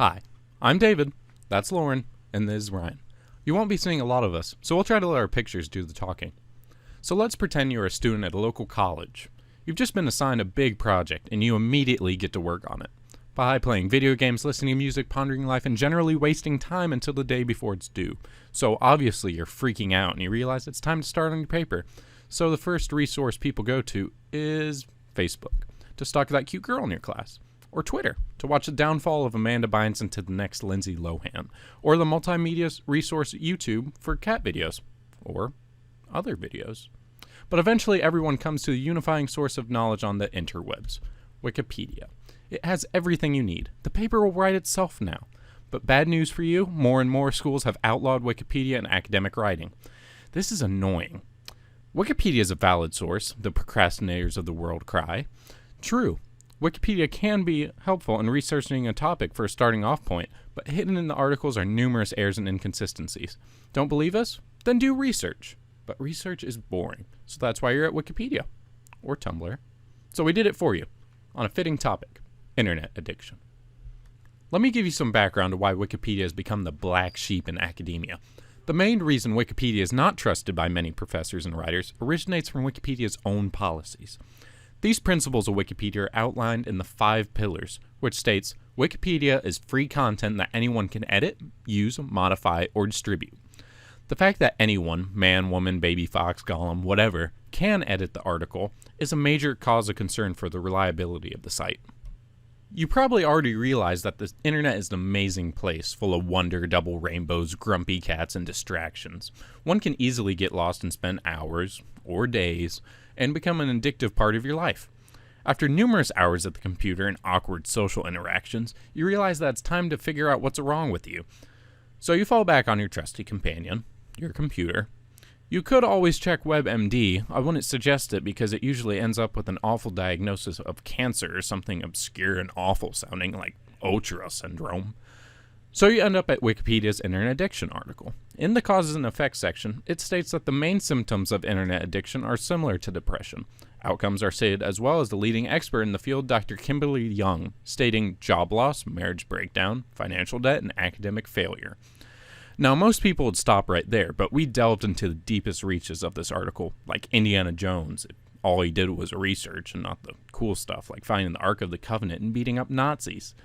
Hi, I'm David, that's Lauren, and this is Ryan. You won't be seeing a lot of us, so we'll try to let our pictures do the talking. So let's pretend you're a student at a local college. You've just been assigned a big project, and you immediately get to work on it. By playing video games, listening to music, pondering life, and generally wasting time until the day before it's due. So obviously you're freaking out, and you realize it's time to start on your paper. So the first resource people go to is Facebook, to stalk that cute girl in your class. Or Twitter, to watch the downfall of Amanda Bynes into the next Lindsay Lohan. Or the multimedia resource YouTube for cat videos. Or other videos. But eventually everyone comes to the unifying source of knowledge on the interwebs, Wikipedia. It has everything you need. The paper will write itself now. But bad news for you, more and more schools have outlawed Wikipedia in academic writing. This is annoying. Wikipedia is a valid source, the procrastinators of the world cry. True. Wikipedia can be helpful in researching a topic for a starting off point, but hidden in the articles are numerous errors and inconsistencies. Don't believe us? Then do research. But research is boring, so that's why you're at Wikipedia. Or Tumblr. So we did it for you, on a fitting topic, internet addiction. Let me give you some background to why Wikipedia has become the black sheep in academia. The main reason Wikipedia is not trusted by many professors and writers originates from Wikipedia's own policies. These principles of Wikipedia are outlined in the 5 pillars, which states, Wikipedia is free content that anyone can edit, use, modify, or distribute. The fact that anyone, man, woman, baby, fox, golem, whatever, can edit the article is a major cause of concern for the reliability of the site. You probably already realize that the internet is an amazing place, full of wonder, double rainbows, grumpy cats, and distractions. One can easily get lost and spend hours, or days, and become an addictive part of your life. After numerous hours at the computer and awkward social interactions, you realize that it's time to figure out what's wrong with you. So you fall back on your trusty companion, your computer. You could always check WebMD. I wouldn't suggest it because it usually ends up with an awful diagnosis of cancer or something obscure and awful sounding like Otra syndrome. So you end up at Wikipedia's internet addiction article. In the causes and effects section, it states that the main symptoms of internet addiction are similar to depression. Outcomes are stated as well as the leading expert in the field, Dr. Kimberly Young, stating job loss, marriage breakdown, financial debt, and academic failure. Now, most people would stop right there, but we delved into the deepest reaches of this article, like Indiana Jones. All he did was research and not the cool stuff like finding the Ark of the Covenant and beating up Nazis.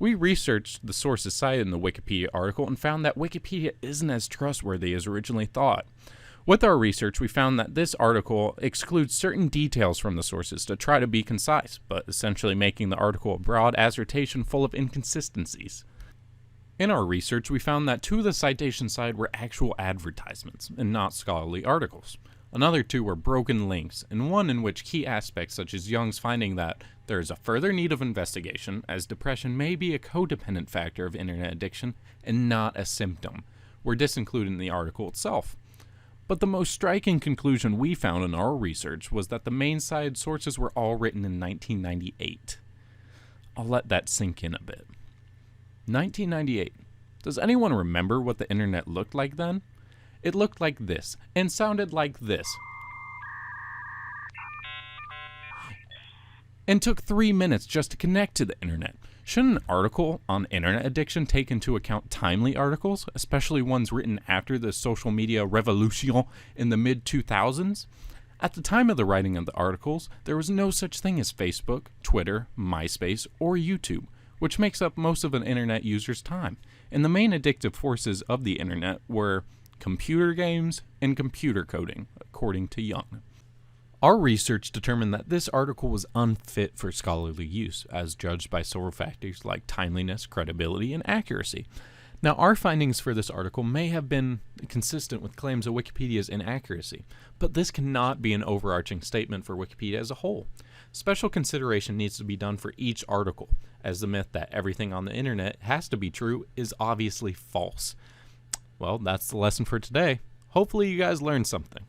We researched the sources cited in the Wikipedia article and found that Wikipedia isn't as trustworthy as originally thought. With our research, we found that this article excludes certain details from the sources to try to be concise, but essentially making the article a broad assertion full of inconsistencies. In our research, we found that 2 of the citation side were actual advertisements and not scholarly articles. Another 2 were broken links, and one in which key aspects such as Young's finding that there is a further need of investigation, as depression may be a codependent factor of internet addiction and not a symptom, were disincluded in the article itself. But the most striking conclusion we found in our research was that the main side sources were all written in 1998. I'll let that sink in a bit. 1998. Does anyone remember what the internet looked like then? It looked like this, and sounded like this. And took 3 minutes just to connect to the internet. Shouldn't an article on internet addiction take into account timely articles, especially ones written after the social media revolution in the mid-2000s? At the time of the writing of the articles, there was no such thing as Facebook, Twitter, MySpace, or YouTube, which makes up most of an internet user's time. And the main addictive forces of the internet were computer games and computer coding, according to Young. Our research determined that this article was unfit for scholarly use, as judged by several factors like timeliness, credibility, and accuracy. Now, our findings for this article may have been consistent with claims of Wikipedia's inaccuracy, but this cannot be an overarching statement for Wikipedia as a whole. Special consideration needs to be done for each article, as the myth that everything on the internet has to be true is obviously false. Well, that's the lesson for today. Hopefully you guys learned something.